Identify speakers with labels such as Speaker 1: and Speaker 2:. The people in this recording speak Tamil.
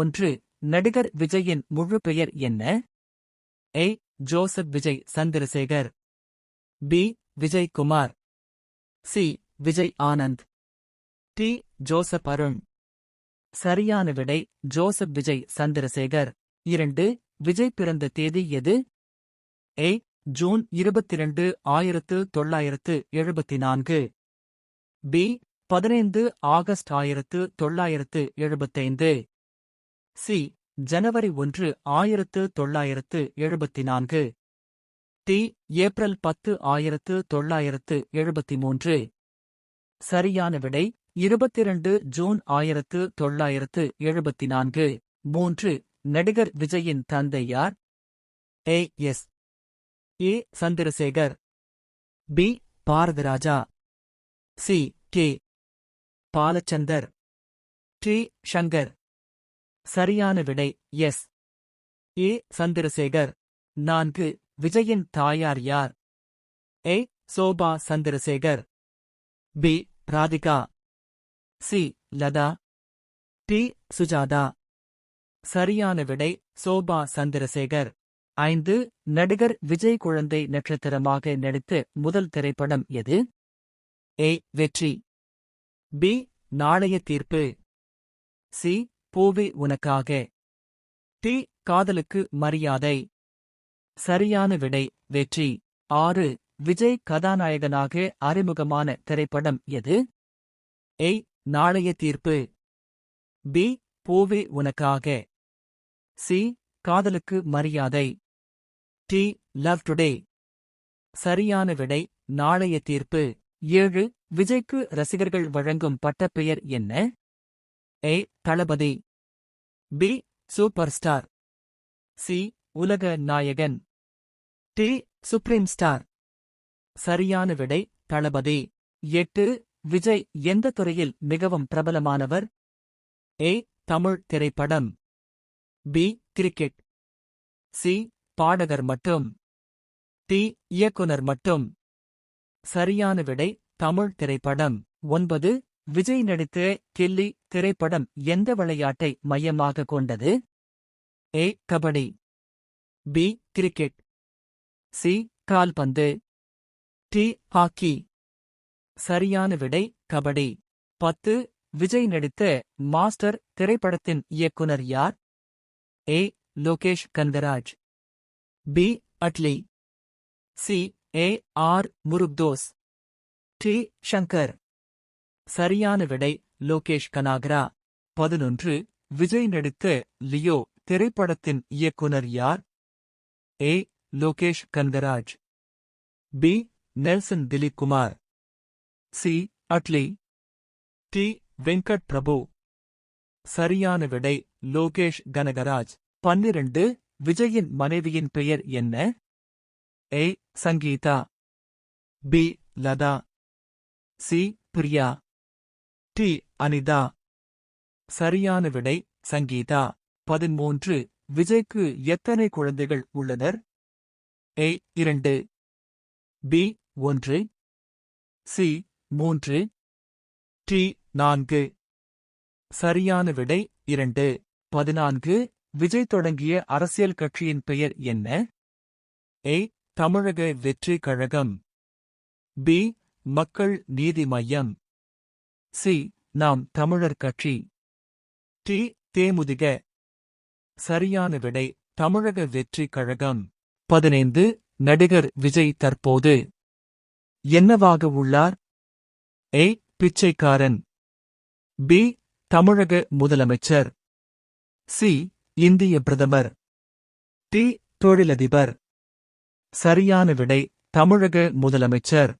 Speaker 1: 1. நடிகர் விஜயின் முழு பெயர் என்ன? A. Joseph Vijay Chandrasekhar. B. Vijay Kumar. C. Vijay Anand. T. Joseph Arun. சரியான விடை ஜோசப் விஜய் சந்திரசேகர். 2. விஜய் பிறந்த தேதி எது? A. June 22, 1974. B. 15 August 1975. C. January 1, 1974. T. April 10, 1973. சரியான விடை 22 ஜூன் 1974. 3. நடிகர் விஜயின் தந்தை யார்? A. S. A. Chandrasekhar. B. Bharathiraja. C. K. Balachander. T. Shankar. சரியான விடை எஸ். A. சந்திரசேகர். 4. விஜயின் தாயார் யார்? A. Shoba Chandrasekhar. B. Radhika. C. Latha. T. Sujatha. சரியான விடை சோபா சந்திரசேகர். 5. நடிகர் விஜய் குழந்தை நட்சத்திரமாக நடித்த முதல் திரைப்படம் எது? A. வெற்றி. B. நாளைய தீர்ப்பு. C. பூவே உனக்காக. T. காதலுக்கு மரியாதை. சரியான விடை வெற்றி. 6. விஜய் கதாநாயகனாக அறிமுகமான திரைப்படம் எது? A. நாளைய தீர்ப்பு. B. பூவே உனக்காக. C. காதலுக்கு மரியாதை. T. Love today. சரியான விடை நாளைய தீர்ப்பு. 7. விஜய்க்கு ரசிகர்கள் வழங்கும் பட்டப்பெயர் என்ன? A. Thalapathy. B. Super star. C. உலக நாயகன். T. Supreme star. சரியான விடை தளபதி. 8. விஜய் எந்த துறையில் மிகவும் பிரபலமானவர்? A. தமிழ் திரைப்படம். B. கிரிக்கெட். C. பாடகர் மட்டும். T. இயக்குனர் மட்டும். சரியான விடை தமிழ் திரைப்படம். 9. விஜய் நடித்த கில்லி திரைப்படம் எந்த விளையாட்டை மையமாக கொண்டது? A. Kabaddi. B. Cricket. C. கால்பந்து. T. ஹாக்கி. சரியான விடை கபடி. 10. விஜய் நடித்த மாஸ்டர் திரைப்படத்தின் இயக்குனர் யார்? A. Lokesh Kandharaj. B. Atlee. C. A. R. முருக்தோஸ். T. Shankar. சரியான விடை லோகேஷ் கனாகரா. 11. விஜய் நடித்த லியோ திரைப்படத்தின் இயக்குனர் யார்? A. Lokesh Kandharaj. B. Nelson Dilip Kumar. C. Atlee. T. Venkat Prabhu. சரியான விடை லோகேஷ் கனகராஜ். 12. விஜயின் மனைவியின் பெயர் என்ன? A. Sangeetha. B. Latha. C. Priya. T. Anitha. சரியான விடை சங்கீதா. 13. விஜய்க்கு எத்தனை குழந்தைகள் உள்ளனர்? A. 2. B. 1. C. 3. T. 4. சரியான விடை 2. 14. விஜய் தொடங்கிய அரசியல் கட்சியின் பெயர் என்ன? A. தமிழக வெற்றி கழகம். B. மக்கள் நீதி மய்யம். C. நாம் தமிழர் கட்சி. T. தேமுதிக. சரியான விடை தமிழக வெற்றி கழகம். 15. நடிகர் விஜய் தற்போது என்னவாக உள்ளார்? A. பிச்சைக்காரன். B. தமிழக முதலமைச்சர். C. இந்திய பிரதமர். T. தொழிலதிபர். சரியான விடை தமிழக முதலமைச்சர்.